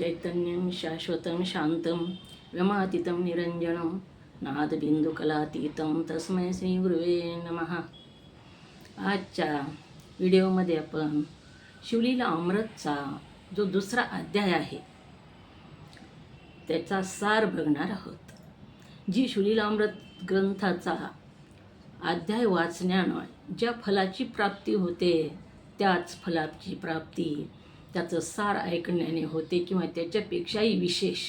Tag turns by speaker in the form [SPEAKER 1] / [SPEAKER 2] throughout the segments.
[SPEAKER 1] चैतन्यं शाश्वतं शांतं व्यमातीतं निरंजनं नादबिंदुकलातीतं तस्मै श्री गुरुवे नमः. आजच्या व्हिडिओमध्ये आपण शिवलीला अमृतचा जो दुसरा अध्याय आहे त्याचा सार बघणार आहोत. जी शिवलीला अमृत ग्रंथाचा अध्याय वाचण्यानं ज्या फलाची प्राप्ती होते त्याच फलाची प्राप्ती त्याचं सार ऐकण्याने होते किंवा त्याच्यापेक्षाही विशेष.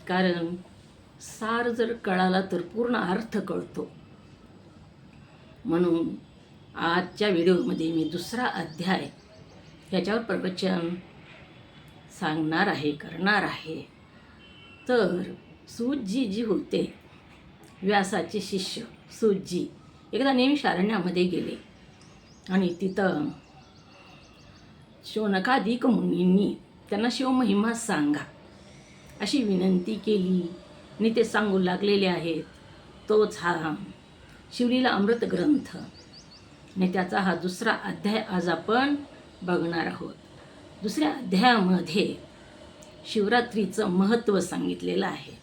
[SPEAKER 1] कारण सार जर कळाला तर पूर्ण अर्थ कळतो. म्हणून आजच्या व्हिडिओमध्ये मी दुसरा अध्याय याच्यावर प्रवचन सांगणार आहे, करणार आहे. तर सूतजी जी होते, व्यासाचे शिष्य सूतजी एकदा नैमिषारण्यामध्ये गेले आणि तिथं शौनकादिक मुनींनी त्यांना शिवमहिमा सांगा अशी विनंती केली आणि ते सांगू लागलेले आहेत. तोच हा शिवलीला अमृत ग्रंथ आणि त्याचा हा दुसरा अध्याय आज आपण बघणार आहोत. दुसऱ्या अध्यायामध्ये शिवरात्रीचं महत्त्व सांगितलेलं आहे.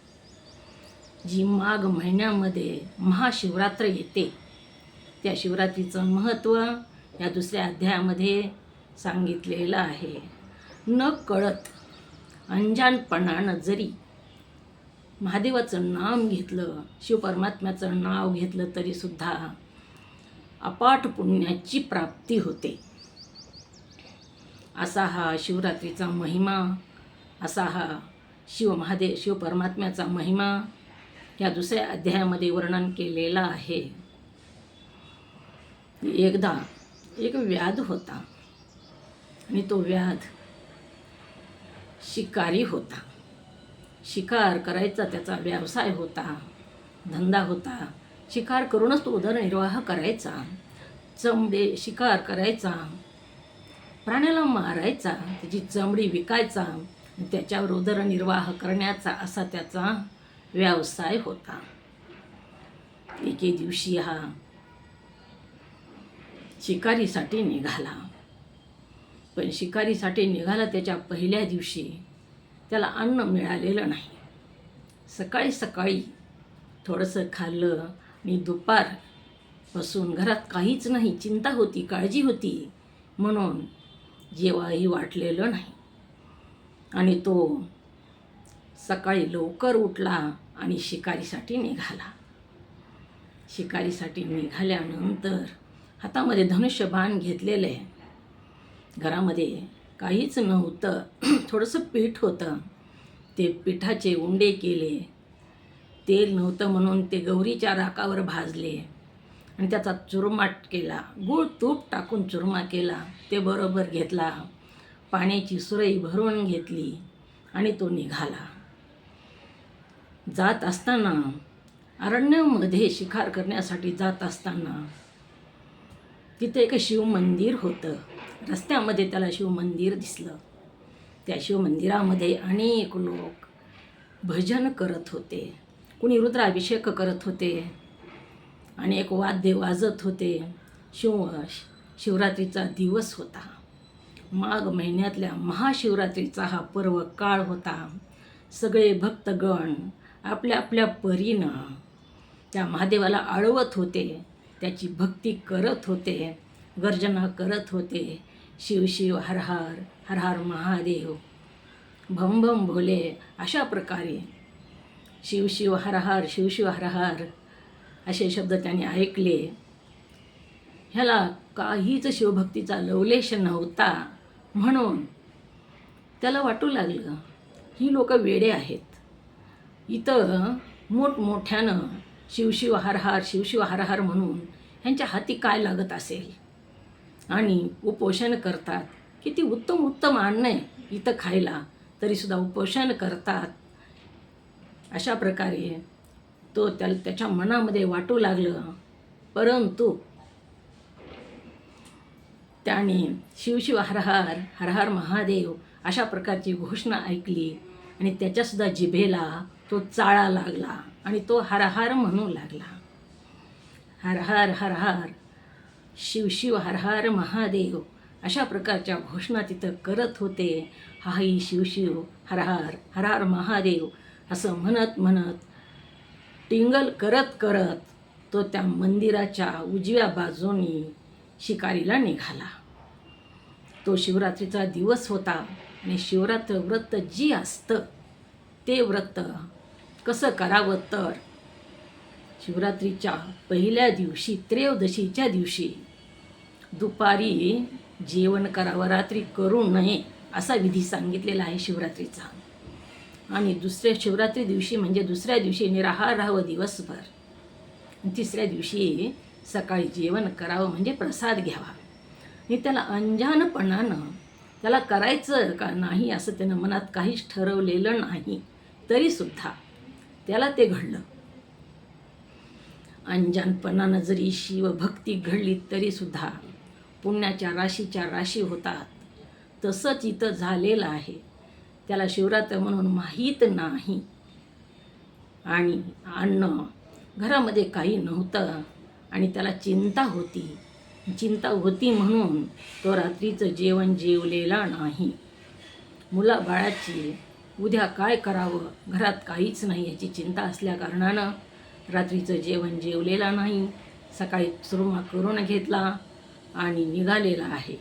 [SPEAKER 1] जी माघ महिन्यामध्ये महाशिवरात्र येते त्या शिवरात्रीचं महत्त्व या दुसऱ्या अध्यायामध्ये सांगितलेलं आहे. न कळत अंजानपणानं जरी महादेवाचं नाम घेतलं, शिवपरमात्म्याचं नाव घेतलं तरीसुद्धा अपाट पुण्याची प्राप्ती होते. असा हा शिवरात्रीचा महिमा, असा हा शिवपरमात्म्याचा महिमा या दुसऱ्या अध्यायामध्ये वर्णन केलेला आहे. एकदा एक व्याध होता आणि तो व्याध शिकारी होता. शिकार करायचा त्याचा व्यवसाय होता, धंदा होता. शिकार करूनच तो उदरनिर्वाह करायचा. चमडे शिकार करायचा, प्राण्याला मारायचा, त्याची चमडी विकायचा, त्याच्यावर उदरनिर्वाह करण्याचा असा त्याचा व्यवसाय होता. एके दिवशी हा शिकारीसाठी निघाला. पण शिकारीसाठी निघाला त्याच्या पहिल्या दिवशी त्याला अन्न मिळालेलं नाही. सकाळी सकाळी थोडंसं खाल्लं आणि दुपारपासून घरात काहीच नाही. चिंता होती, काळजी होती, म्हणून जेवाही वाटलेलं नाही. आणि तो सकाळी लवकर उठला आणि शिकारीसाठी निघाला. शिकारीसाठी निघाल्यानंतर हातामध्ये धनुष्यबाण घेतलेलं आहे. घरामध्ये काहीच नव्हतं. थोडंसं पीठ होतं. ते पिठाचे उंडे केले. तेल नव्हतं म्हणून ते गौरीच्या राकावर भाजले आणि त्याचा चुरमाट केला. गूळ तूप टाकून चुरमा केला. ते बरोबर घेतला. पाण्याची सुरई भरून घेतली आणि तो निघाला. जात असताना अरण्यामध्ये शिकार करण्यासाठी जात असताना तिथे एक शिवमंदिर होतं. रस्त्यामध्ये त्याला शिवमंदिर दिसलं. त्या शिवमंदिरामध्ये अनेक लोक भजन करत होते. कुणी रुद्राभिषेक करत होते, अनेक वाद्य वाजत होते. शिवरात्रीचा दिवस होता. माघ महिन्यातल्या महाशिवरात्रीचा हा पर्व काळ होता. सगळे भक्तगण आपल्या आपल्या परीनं त्या महादेवाला आळवत होते, त्याची भक्ती करत होते, गर्जना करत होते. शिव शिव हर हर, हर हर महादेव, भम भम भोले, अशा प्रकारे शिव शिव हर हर, शिव शिव हर हर असे शब्द त्याने ऐकले. ह्याला काहीच शिवभक्तीचा लवलेश नव्हता. म्हणून त्याला वाटू लागलं ही लोक वेडे आहेत. इथं मोठमोठ्यानं शिवशिव हर हर, शिवशिव हर हर म्हणून ह्यांच्या हाती काय लागत असेल. आणि उपोषण करतात. किती उत्तम उत्तम अन्न आहे इथं खायला, तरीसुद्धा उपोषण करतात. अशा प्रकारे तो त्याच्या मनामध्ये वाटू लागलं. परंतु त्याने शिवशिव हर हर, हर हर महादेव अशा प्रकारची घोषणा ऐकली आणि त्याच्यासुद्धा जिभेला तो चाळा लागला आणि तो हर हर म्हणू लागला. हर हर हर हर, शिव शिव हर हर महादेव अशा प्रकारच्या घोषणा तिथं करत होते. हाही शिवशिव, हर हर, हर हर महादेव असं म्हणत म्हणत, टिंगल करत करत तो त्या मंदिराच्या उजव्या बाजूनी शिकारीला निघाला. तो शिवरात्रीचा दिवस होता आणि शिवरात्र व्रत जी असतं ते व्रत कसं करावं तर शिवरात्रीच्या पहिल्या दिवशी, त्रयोदशीच्या दिवशी दुपारी जेवण करावं, रात्री करू नये असा विधी सांगितलेला आहे शिवरात्रीचा. आणि दुसऱ्या शिवरात्री दिवशी म्हणजे दुसऱ्या दिवशी निराहार राहावं दिवसभर. तिसऱ्या दिवशी सकाळी जेवण करावं म्हणजे प्रसाद घ्यावा. आणि त्याला अंजानपणानं त्याला करायचं का नाही असं त्यानं मनात काहीच ठरवलेलं नाही, तरीसुद्धा त्याला ते घडलं. अंजानपणानं जरी शिवभक्ती घडली तरीसुद्धा पुण्याच्या राशीच्या राशी होतात. तसंच इथं झालेलं आहे. त्याला शिवरात्र म्हणून माहीत नाही आणि अन्न घरामध्ये काही नव्हतं आणि त्याला चिंता होती म्हणून तो रात्रीचं जेवण जेवलेला नाही. मुलाबाळाची उद्या काय करावं, घरात काहीच नाही याची चिंता असल्याकारणानं रात्रीचं जेवण जेवलेला नाही. सकाळी सुरुमा करून घेतला आणि निघालेला आहे.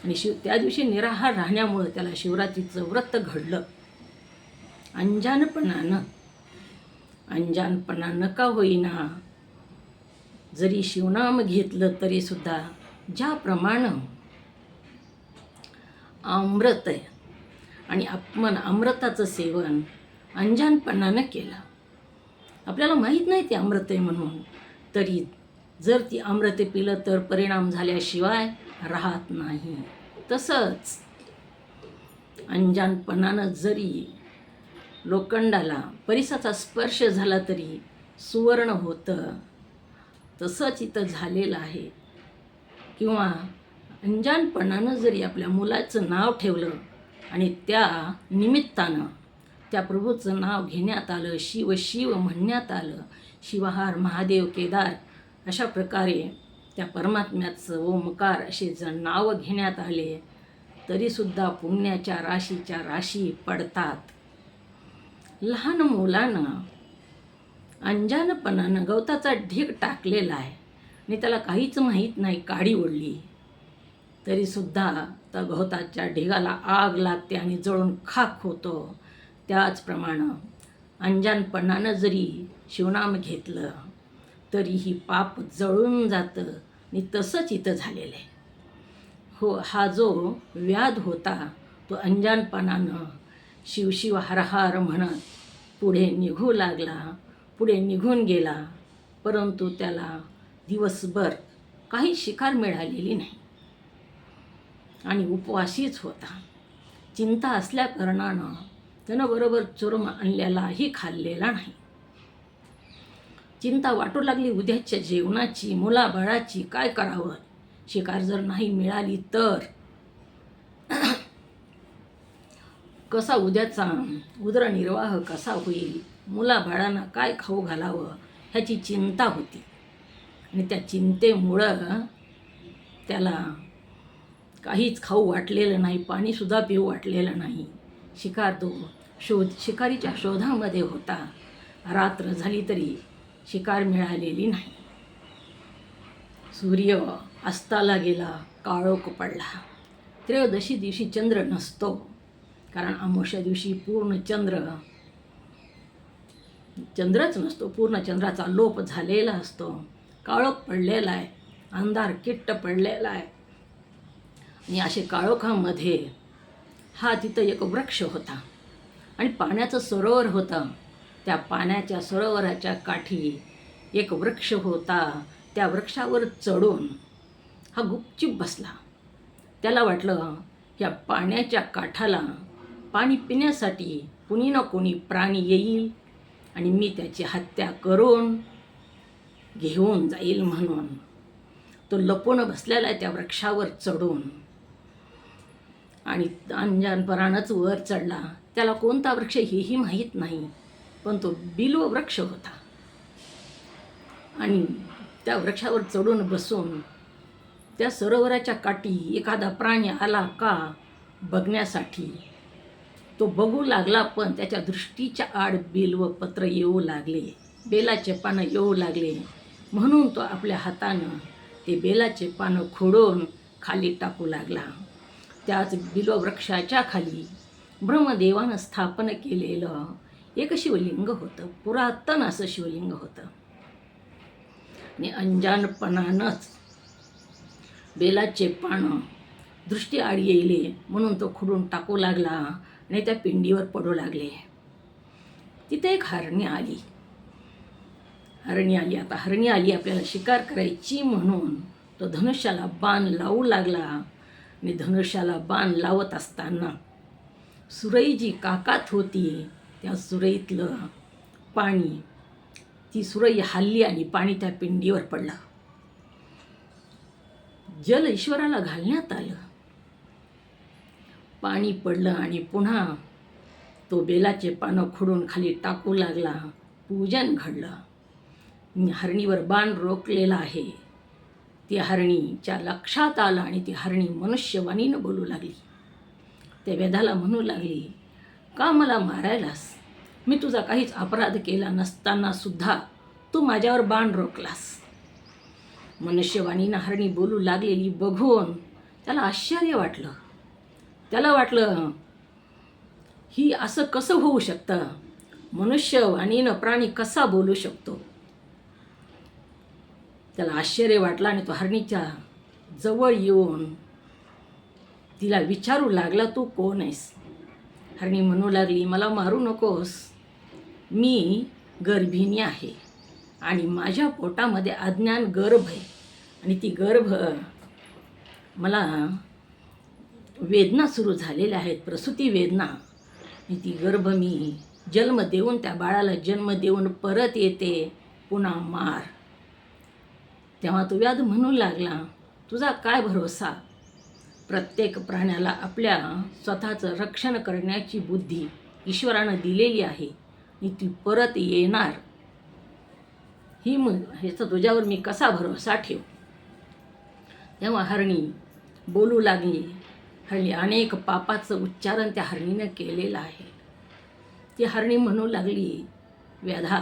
[SPEAKER 1] आणि त्या दिवशी निराहार राहण्यामुळं त्याला शिवरात्रीचं व्रत घडलं. अंजानपणानं का होईना जरी शिवनाम घेतलं तरीसुद्धा ज्याप्रमाणे अमृत आहे आणि आपण अमृताचं सेवन अंजानपणानं केलं. आपल्याला माहीत नाही ते अमृत आहे म्हणून, तरी जर ती अमृत पिलं तर परिणाम झाल्याशिवाय राहत नाही. तसंच अंजानपणानं जरी लोखंडाला परिसाचा स्पर्श झाला तरी सुवर्ण होतं, तसंच इथं झालेलं आहे. किंवा अंजानपणानं जरी आपल्या मुलाचं नाव ठेवलं आणि त्या निमित्तानं त्या प्रभूचं नाव घेण्यात आलं, शिव शिव म्हणण्यात आलं, शिवहार महादेव केदार अशा प्रकारे त्या परमात्म्याचं ओमकार असे जर नाव घेण्यात आले तरीसुद्धा पुण्याच्या राशीच्या राशी पडतात. लहान मुलानं अंजानपणानं गवताचा ढीग टाकलेला आहे आणि त्याला काहीच माहीत नाही, काडी ओढली तरीसुद्धा त्या गवताच्या ढिगाला आग लागते आणि जळून खाक होतो. त्याचप्रमाणे अंजानपणानं जरी शिवनाम घेतलं तरीही पाप जळून जातं आणि तसंच इथं झालेलं आहे. हो, हा जो व्याध होता तो अंजानपणानं शिवशिव हर हर म्हणत पुढे निघू लागला, पुढे निघून गेला. परंतु त्याला दिवसभर काही शिकार मिळालेली नाही आणि उपवासीच होता. चिंता असल्याकारणानं त्यानं बरोबर चुरमा आणलेलाही खाल्लेला नाही. चिंता वाटू लागली उद्याच्या जेवणाची, मुलाबाळाची, काय करावं, शिकार जर नाही मिळाली तर कसा उद्याचा उदरनिर्वाह कसा होईल, मुलाबाळांना काय खाऊ घालावं ह्याची चिंता होती. आणि त्या चिंतेमुळं त्याला काहीच खाऊ वाटलेलं नाही, पाणीसुद्धा पिऊ वाटलेलं नाही. शिकार तो शिकारीच्या शोधामध्ये होता. रात्र झाली तरी शिकार मिळालेली नाही. सूर्य अस्ताला गेला, काळोख पडला. त्रयोदशी दिवशी चंद्र नसतो, कारण अमावस्या दिवशी पूर्ण चंद्रच नसतो, पूर्ण चंद्राचा लोप झालेला असतो. काळोख पडलेला आहे, अंधार किट्ट पडलेला आहे. आणि असे काळोखामध्ये तिथं एक वृक्ष होता आणि पाण्याचं सरोवर होतं. त्या पाण्याच्या सरोवराच्या काठी एक वृक्ष होता. त्या वृक्षावर चढून हा गुपचूप बसला. त्याला वाटलं या पाण्याच्या काठाला पाणी पिण्यासाठी कुणी ना कोणी प्राणी येईल आणि मी त्याची हत्या करून घेऊन जाईल म्हणून तो लपून बसलेला आहे त्या वृक्षावर चढून. आणि अंजानपणानंच वर चढला. त्याला कोणता वृक्ष हेही माहीत नाही, पण तो बिल्व वृक्ष होता. आणि त्या वृक्षावर चढून बसून त्या सरोवराच्या काठी एखादा प्राणी आला का बघण्यासाठी. तो बघू लागला, पण त्याच्या दृष्टीच्या आड बेल व पत्र येऊ लागले, बेलाचे पानं येऊ लागले. म्हणून तो आपल्या हातानं ते बेलाचे पानं खोडून खाली टाकू लागला. त्याच बिल्ववृक्षाच्या खाली ब्रह्मदेवानं स्थापन केलेलं एक शिवलिंग होतं. पुरातन असं शिवलिंग होतं. आणि अंजानपणानंच बेलाचे पानं दृष्टी आड येईले म्हणून तो खुडून टाकू लागला आणि त्या पिंडीवर पडू लागले. तिथे एक हरणी आली. आता हरणी आली आपल्याला शिकार करायची म्हणून तो धनुष्याला बाण लावू लागला. आणि धनुष्याला बाण लावत असताना सुरई जी काकात होती त्या सुरईतलं पाणी, ती सुरई हलली आणि पाणी त्या पिंडीवर पडलं. जल ईश्वराला घालण्यात आलं, पाणी पडलं आणि पुन्हा तो बेलाचे पानं खोडून खाली टाकू लागला. पूजन घडलं. हरणीवर बाण रोखलेला आहे. ती हरणीच्या लक्षात आलं आणि ती हरणी मनुष्यवाणीनं बोलू लागली. त्या वेदाला म्हणू लागली, का मला मारायलास? मी तुझा काहीच अपराध केला नसताना सुद्धा तू माझ्यावर बाण रोखलास. मनुष्यवाणीनं हरणी बोलू लागलेली बघून त्याला आश्चर्य वाटलं. त्याला वाटलं, ही असं कसं होऊ शकतं? मनुष्यवाणीनं प्राणी कसा बोलू शकतो? त्याला आश्चर्य वाटलं आणि तो हरणीच्या जवळ येऊन तिला विचारू लागला, तू कोण आहेस? हरणी म्हणू लागली, मला मारू नकोस. मी गर्भिणी आहे आणि माझ्या पोटामध्ये अज्ञान गर्भ आहे आणि ती गर्भ मला वेदना सुरू झालेल्या आहेत, प्रसूती वेदना. आणि ती गर्भ मी जन्म देऊन त्या बाळाला जन्म देऊन परत येते, पुन्हा मार. तेव्हा तो व्याध म्हणू लागला, तुझा काय भरोसा? प्रत्येक प्राण्याला आपल्या स्वतःचं रक्षण करण्याची बुद्धी ईश्वरानं दिलेली आहे आणि ती परत येणार, ह्याचा तुझ्यावर मी कसा भरोसा ठेवू? तेव्हा हरणी बोलू लागली. हरणी अनेक पापाचं उच्चारण त्या हरणीनं केलेलं आहे. ती हरणी म्हणू लागली, व्याधा,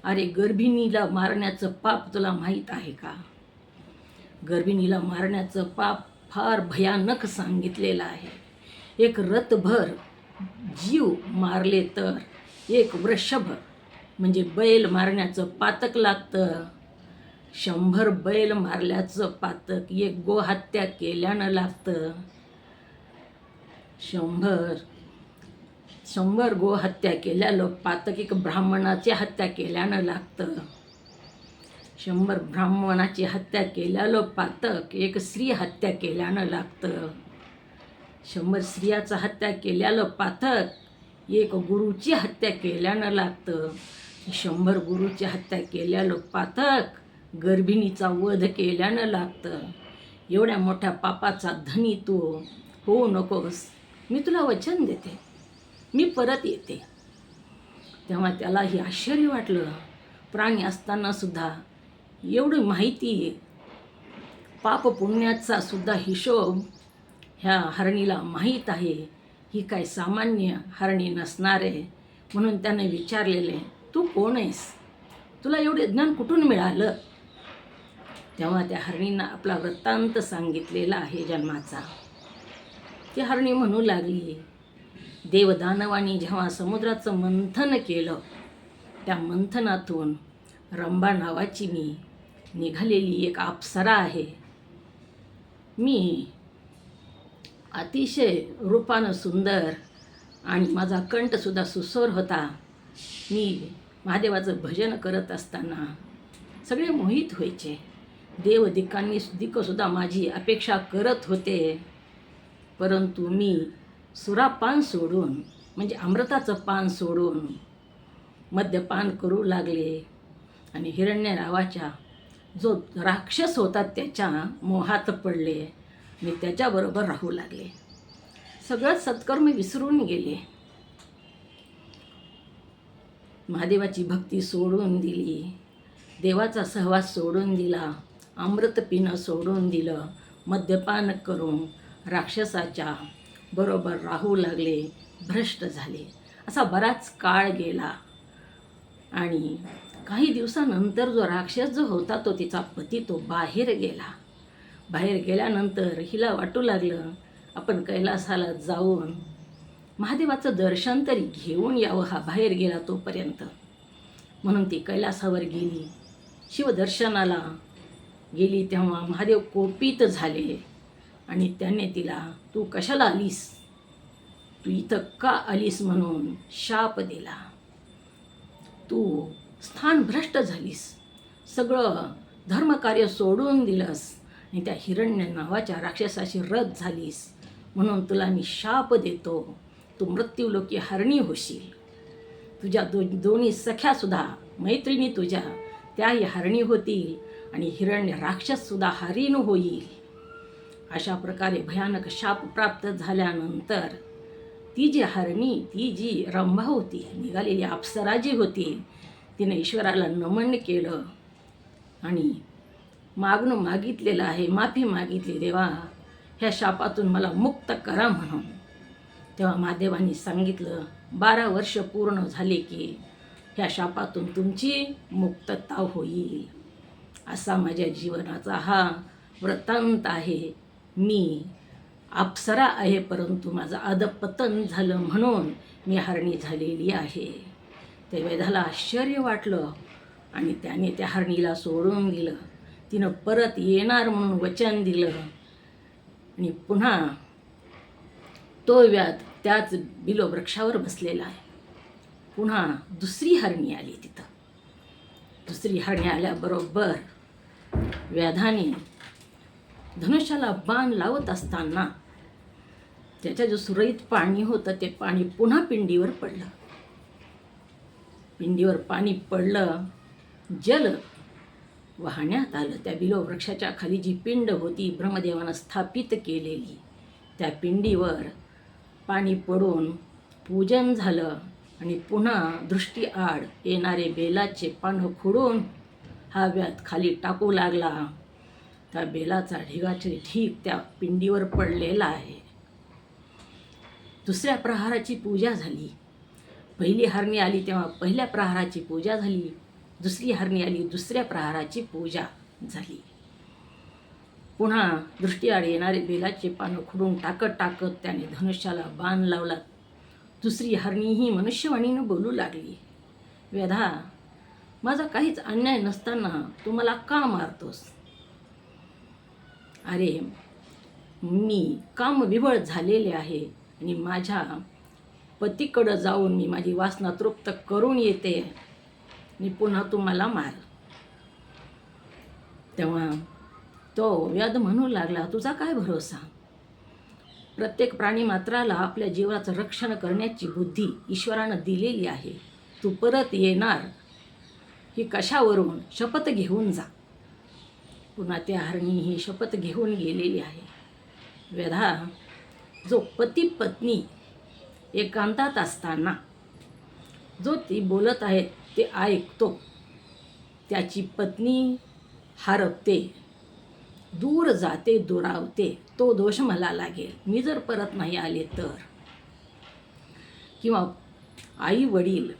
[SPEAKER 1] अरे गर्भिणीला मारण्याचं पाप तुला माहीत आहे का? गर्भिणीला मारण्याचं पाप फार भयानक सांगितलेलं आहे. एक रथभर जीव मारले तर एक वृषभ म्हणजे बैल मारण्याचं पातक लागतं. 100 बैल मारल्याचं पातक एक गोहत्या केल्यानं लागतं. 100 गोहत्या केल्यानं पातक एक ब्राह्मणाची हत्या केल्यानं लागतं. 100 ब्राह्मणाची हत्या केल्यानं पातक एक स्त्री हत्या केल्यानं लागतं. 100 स्त्रियाचं हत्या केल्यानं पातक एक गुरुची हत्या केल्यानं लागतं. 100 गुरुची हत्या केल्यानं पातक गर्भिणीचा वध केल्यानं लागतं. एवढ्या मोठ्या पापाचा धनी तू होऊ नकोस. मी तुला वचन देते, मी परत येते. तेव्हा त्यालाही आश्चर्य वाटलं. प्राणी असताना सुद्धा एवढी माहिती, पाप पुण्याचा सुद्धा हिशोब ह्या हरणीला माहीत आहे. ही काय सामान्य हरणी नसणार आहे. म्हणून त्याने विचारलेले, तू कोण आहेस? तुला एवढे ज्ञान कुठून मिळालं? तेव्हा त्या हरणींना आपला वृत्तांत सांगितलेला आहे जन्माचा. ती हरणी म्हणू लागली, देवदानवानी जेव्हा समुद्राचं मंथन केलं, त्या मंथनातून रंभा नावाची मी निघालेली एक अप्सरा आहे. मी अतिशय रूपानं सुंदर आणि माझा कंठसुद्धा सुस्वर होता. मी महादेवाचं भजन करत असताना सगळे मोहित व्हायचे. दिक्कसुद्धा माझी अपेक्षा करत होते. परंतु मी सुरापान सोडून म्हणजे अमृताचं पान सोडून मद्यपान करू लागले आणि हिरण्य नावाच्या जो राक्षस होता त्याच्या मोहात पडले आणि त्याच्याबरोबर राहू लागले. सगळं सत्कर्म विसरून गेले. महादेवाची भक्ती सोडून दिली, देवाचा सहवास सोडून दिला, अमृत पिणं सोडून दिलं, मद्यपान करून राक्षसाच्या बरोबर राहू लागले, भ्रष्ट झाले. असा बराच काळ गेला आणि काही दिवसानंतर जो राक्षस जो होता तो तिचा पती तो बाहेर गेला. बाहेर गेल्यानंतर हिला वाटू लागलं आपण कैलासाला जाऊन महादेवाचं दर्शन तरी घेऊन यावं, हा बाहेर गेला तोपर्यंत. म्हणून ती कैलासावर गेली, शिवदर्शनाला गेली. तेव्हा महादेव कोपित झाले आणि त्याने तिला तू कशाला आलीस, तू इथं का आलीस म्हणून शाप दिला. तू स्थानभ्रष्ट झालीस, सगळं धर्मकार्य सोडून दिलंस आणि त्या हिरण्य नावाच्या राक्षसाशी रथ झालीस, म्हणून तुला मी शाप देतो, तू मृत्यूलोकी हरणी होशील. तुझ्या दोन्ही सख्यासुद्धा मैत्रिणी तुझ्या त्याही हरणी होतील आणि हिरण्य राक्षससुद्धा हरीण होईल. अशा प्रकारे भयानक शाप प्राप्त झाल्यानंतर ती जी हरणी, ती जी रंभा होती, निघालेली अप्सरा जी होती, तिने ईश्वराला नमन केलं आणि मागितलेलं आहे, माफी मागितली, देवा ह्या शापातून मला मुक्त करा म्हणून. तेव्हा महादेवांनी सांगितलं 12 वर्ष पूर्ण झाले की ह्या शापातून तुमची मुक्तता होईल. असा माझ्या जीवनाचा हा वृत्तांत आहे. मी अप्सरा आहे, परंतु माझं अधपतन झालं म्हणून मी हरणी झालेली आहे. त्या वेदाला आश्चर्य वाटलं आणि त्याने त्या हरणीला सोडून दिलं. तिनं परत येणार म्हणून वचन दिलं आणि पुन्हा तो व्याध त्याच बिलोवृक्षावर बसलेला आहे. पुन्हा दुसरी हरणी आली तिथं. दुसरी हरणी आल्याबरोबर व्याधाने धनुष्याला बाण लावत असताना त्याच्या जो सुरळीत पाणी होतं ते पाणी पुन्हा पिंडीवर पडलं. पिंडीवर पाणी पडलं, जल वाहण्यात आलं. त्या बिलोवृक्षाच्या खाली जी पिंड होती ब्रह्मदेवानं स्थापित केलेली, त्या पिंडीवर पाणी पडून पूजन झालं आणि पुन्हा दृष्टीआड येणारे बेलाचे पानं खोडून हा व्याध खाली टाकू लागला. त्या बेलाचा ढिगाचे ढीग त्या पिंडीवर पडलेला आहे. दुसऱ्या प्रहाराची पूजा झाली. पहिली हरणी आली तेव्हा पहिल्या प्रहाराची पूजा झाली, दुसरी हरणी आली, दुसऱ्या प्रहाराची पूजा झाली. पुन्हा दृष्टीआड येणारे बेलाचे पानं खुडून टाकत त्याने धनुष्याला बाण लावला. दुसरी हरणी ही मनुष्यवाणीनं बोलू लागली, वेधा माझा काहीच अन्याय नसताना तू मला का मारतोस. अरे मी कामविवळ झालेले आहे आणि माझ्या पतीकडं जाऊन मी माझी वासना तृप्त करून येते आणि पुन्हा तू मला मार. तेव्हा तो व्याध म्हणू लागला, तुझा काय भरोसा. प्रत्येक प्राणीमात्राला आपल्या जीवाचं रक्षण करण्याची बुद्धी ईश्वरानं दिलेली आहे. तू परत येणार ही कशावरून शपथ घेऊन जा. पुन्हा त्या हरणी ही शपथ घेऊन गेलेली आहे. वेधा जो पती पत्नी एकांतात असताना जो ती बोलत आहे ते ऐकतो, त्याची पत्नी हरपते, दूर जाते, दुरावते, तो दोष मला लागेल. मी जर परत नाही आले तर. किंवा आई वडील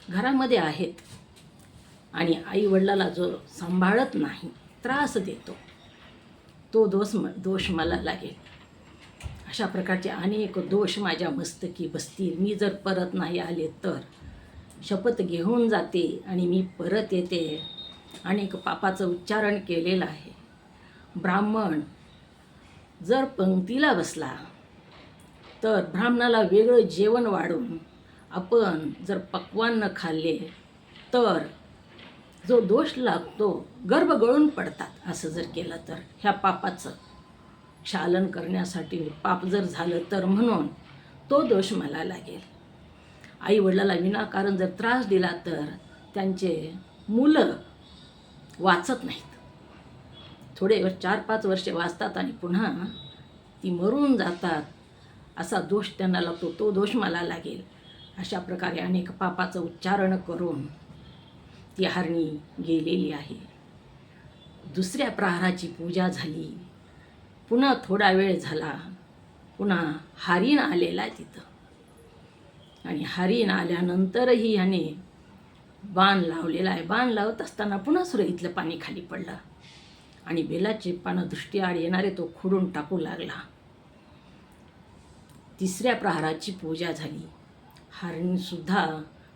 [SPEAKER 1] घरामध्ये आहेत आणि आई वडिलाला जो सांभाळत नाही, त्रास देतो, तो दोष मला लागेल. अशा प्रकारचे अनेक दोष माझ्या मस्तकी बसतील. मी जर परत नाही आले तर. शपथ घेऊन जाते आणि मी परत येते. अनेक पापाचं उच्चारण केलेलं आहे. ब्राह्मण जर पंक्तीला बसला तर ब्राह्मणाला वेगळं जेवण वाढून आपण जर पक्वान्न खाल्ले तर जो दोष लागतो, गर्भ गळून पडतात. असं जर केलं तर ह्या पापाचं क्षालन करण्यासाठी पाप जर झालं तर म्हणून तो दोष मला लागेल. आई वडिलाला विनाकारण जर त्रास दिला तर त्यांचे मुलं वाचत नाहीत. थोडे 4-5 वर्षे वाचतात आणि पुन्हा ती मरून जातात. असा दोष त्यांना लागतो, तो दोष मला लागेल. अशा प्रकारे अनेक पापाचं उच्चारण करून ती हरणी गेलेली आहे. दुसऱ्या प्रहाराची पूजा झाली. पुन्हा थोडा वेळ झाला, पुन्हा हरीण आलेला आहे तिथं. आणि हरीण आल्यानंतरही ह्याने बाण लावलेला आहे. बाण लावत असताना पुन्हा सुरईतलं पाणी खाली पडलं आणि बेलाचे पानं दृष्टीआड येणारे तो खोडून टाकू लागला. तिसऱ्या प्रहाराची पूजा झाली. हरीणसुद्धा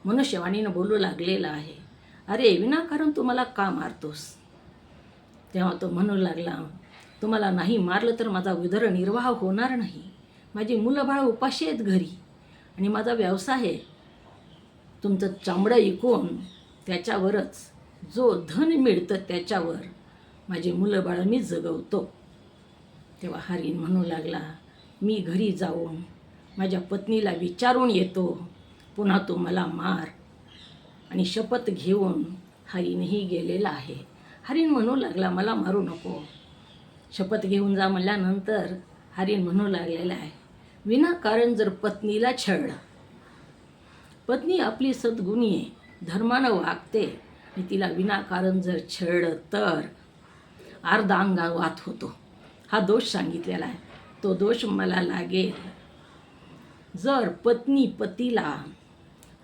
[SPEAKER 1] मनुष्यवाणीनं बोलू लागलेला आहे, अरे विनाकारण तू मला का मारतोस? तेव्हा तो म्हणू लागला, तुम्हाला नाही मारलं तर माझा उदरनिर्वाह होणार नाही. माझी मुलं बाळ उपाशी आहेत घरी आणि माझा व्यवसाय आहे. तुमचं चामडं विकून त्याच्यावरच जो धन मिळतं त्याच्यावर माझे मुलं बाळ मी जगवतो. तेव्हा हरीण म्हणू लागला, मी घरी जाऊन माझ्या पत्नीला विचारून येतो, पुन्हा तू मला मार. आणि शपथ घेऊन हरीणही गेलेला आहे. हरीण म्हणू लागला, मला मारू नको. शपथ घेऊन जा म्हणल्यानंतर हरीण म्हणू लागलेला आहे, विनाकारण जर पत्नीला छळलं, पत्नी आपली सद्गुणी आहे, धर्मानं वागते, आणि तिला विनाकारण जर छळलं तर अर्धांगवात होतो. हा दोष सांगितलेला आहे, तो दोष मला लागेल. जर पत्नी पतीला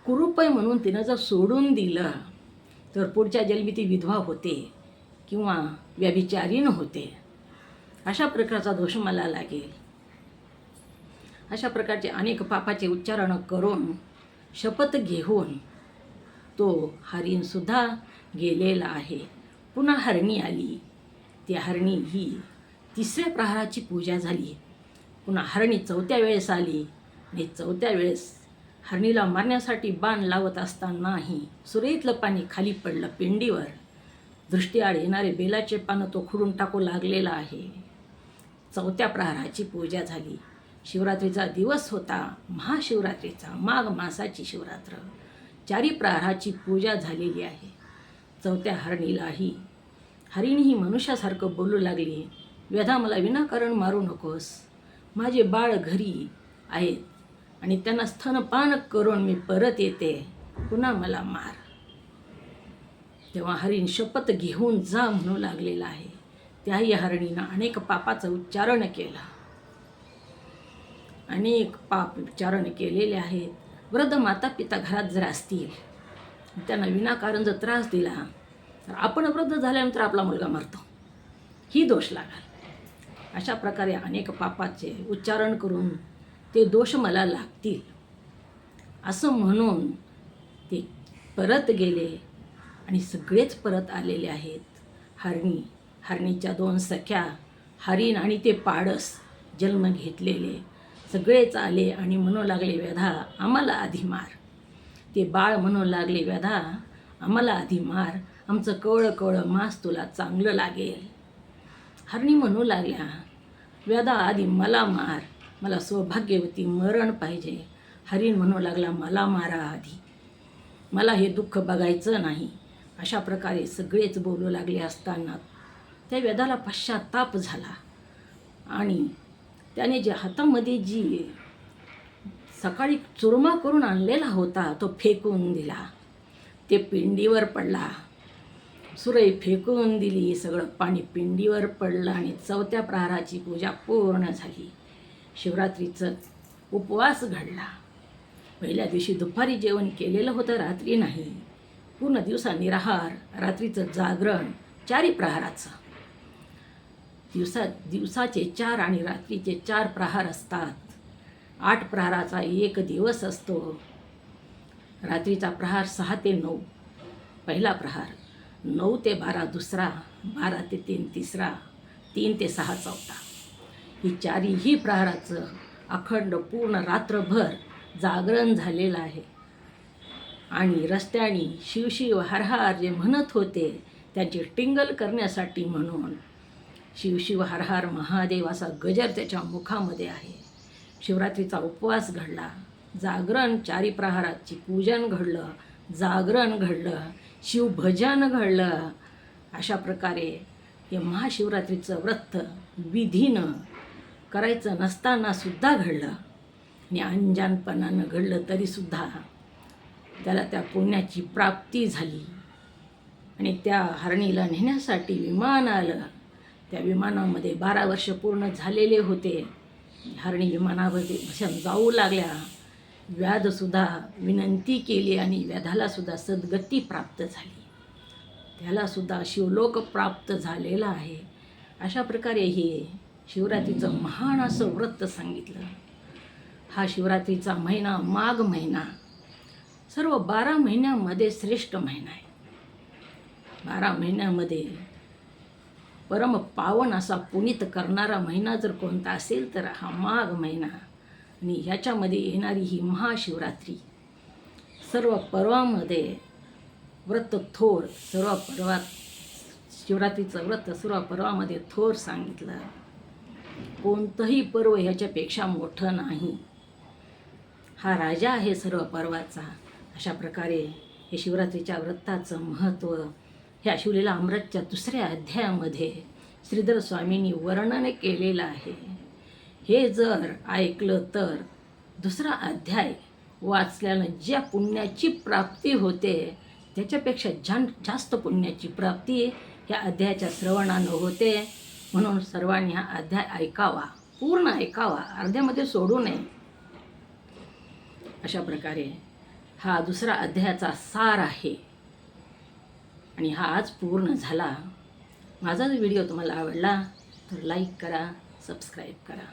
[SPEAKER 1] कुरूपय म्हणून तिनं जर सोडून दिलं तर पुढच्या जन्मी ती विधवा होते किंवा व्यभिचारीण होते. अशा प्रकारचा दोष मला लागेल. अशा प्रकारचे अनेक पापाचे उच्चारण करून शपथ घेऊन तो हरीणसुद्धा गेलेला आहे. पुन्हा हरणी आली. ती हरणी ही तिसऱ्या प्रहाराची पूजा झाली. पुन्हा हरणी चौथ्या वेळेस आली आणि चौथ्या वेळेस हरणीला मारण्यासाठी बाण लावत असतानाही सुरईतलं पाणी खाली पडलं पिंडीवर. दृष्टीआड येणारे बेलाचे पानं तो खुडून टाकू लागलेला आहे. चौथ्या प्रहाराची पूजा झाली. शिवरात्रीचा दिवस होता, महाशिवरात्रीचा, माघ मासाची शिवरात्र. चारी प्रहाराची पूजा झालेली आहे. चौथ्या हरणीलाही हरीण ही मनुष्यासारखं बोलू लागली, व्यधा मला विनाकारण मारू नकोस. माझे बाळ घरी आहेत आणि त्यांना स्तनपान करून मी परत येते, पुन्हा मला मार. तेव्हा हरीण शपथ घेऊन जा म्हणू लागलेला आहे. त्याही हरणीनं अनेक पापाचं उच्चारण केलं, अनेक पाप उच्चारण केलेले आहेत. वृद्ध माता पिता घरात जर असतील, त्यांना विनाकारण जर त्रास दिला तर आपण वृद्ध झाल्यानंतर आपला मुलगा मरतो, ही दोष लागाल. अशा प्रकारे अनेक पापाचे उच्चारण करून ते दोष मला लागतील असं म्हणून ते परत गेले आणि सगळेच परत आलेले आहेत. हरणीच्या 2 सख्या, हरीण आणि ते पाडस जन्म घेतलेले सगळेच आले आणि म्हणू लागले, व्यधा आम्हाला आधी मार. ते बाळ म्हणू लागले, व्यधा आम्हाला आधी मार, आमचं कवळं कवळं मांस तुला चांगलं लागेल. हरणी म्हणू लागल्या, व्यधा आधी मला मार, मला सौभाग्यवती मरण पाहिजे. हरीण म्हणू लागला, मला मारा आधी, मला हे दुःख बघायचं नाही. अशा प्रकारे सगळेच बोलू लागले असताना त्या व्यधाला पश्चाताप झाला आणि त्याने जे हातामध्ये जी सकाळी चुरमा करून आणलेला होता तो फेकून दिला. ते पिंडीवर पडला. सुरई फेकून दिली, सगळं पाणी पिंडीवर पडलं आणि चौथ्या प्रहाराची पूजा पूर्ण झाली. शिवरात्रीचं उपवास घडला. पहिल्या दिवशी दुपारी जेवण केलेलं होतं, रात्री नाही. पूर्ण दिवसा निराहार, रात्रीचं जागरण, चारी प्रहाराचं. दिवसाचे 4 आणि रात्रीचे 4 प्रहार असतात. 8 प्रहाराचा एक दिवस असतो. रात्रीचा प्रहार 6 ते 9 पहिला प्रहार, 9 ते 12 दुसरा, 12 ते 3 तिसरा, 3 ते 6 चौथा. ही चारीही प्रहाराचं अखंड पूर्ण रात्रभर जागरण झालेलं आहे. आणि रस्त्याने शिव शिव हर हर जे म्हणत होते त्यांची टिंगल करण्यासाठी म्हणून शिव शिव हर हर महादेव असा गजर त्याच्या मुखामध्ये आहे. शिवरात्रीचा उपवास घडला, जागरण, चारी प्रहाराची पूजन घडलं, जागरण घडलं, शिवभजन घडलं. अशा प्रकारे हे महाशिवरात्रीचं व्रत विधीनं करायचं नसताना सुद्धा घडलं आणि अंजानपणानं घडलं तरीसुद्धा त्याला त्या पुण्याची प्राप्ती झाली. आणि त्या हरणीला नेण्यासाठी विमान आलं. त्या विमानामध्ये 12 वर्ष पूर्ण झालेले होते. हरणी विमानामध्ये बसून जाऊ लागल्या. व्याधसुद्धा विनंती केली आणि व्याधालासुद्धा सद्गती प्राप्त झाली. त्यालासुद्धा शिवलोक प्राप्त झालेला आहे. अशा प्रकारे हे शिवरात्रीचं महान असं व्रत सांगितलं. हा शिवरात्रीचा महिना माघ महिना सर्व 12 महिन्यामध्ये श्रेष्ठ महिना आहे. 12 महिन्यामध्ये परम पावन असा पुनीत करणारा महिना जर कोणता असेल तर हा माघ महिना. आणि ह्याच्यामध्ये येणारी ही महाशिवरात्री सर्व पर्वामध्ये व्रत थोर, सर्व पर्वात शिवरात्रीचं व्रत सर्व पर्वामध्ये थोर सांगितलं. कोणतंही पर्व ह्याच्यापेक्षा मोठं नाही. हा राजा आहे सर्व पर्वाचा. अशा प्रकारे हे शिवरात्रीच्या व्रताचं महत्त्व ह्या शिवलीला अमृतच्या 2ऱ्या अध्यायामध्ये श्रीधर स्वामींनी वर्णन केलेलं आहे. हे जर ऐकलं तर 2रा अध्याय वाचल्यानं ज्या पुण्याची प्राप्ती होते त्याच्यापेक्षा जास्त पुण्याची प्राप्ती ह्या अध्यायाच्या श्रवणानं होते. म्हणून सर्वांनी हा अध्याय ऐकावा, पूर्ण ऐकावा, अर्ध्यामध्ये सोडू नये. अशा प्रकारे हा 2रा अध्यायाचा सार आहे. आणि हा आज पूर्ण झाला. माझा व्हिडिओ तुम्हाला आवडला तर लाईक करा, सबस्क्राईब करा.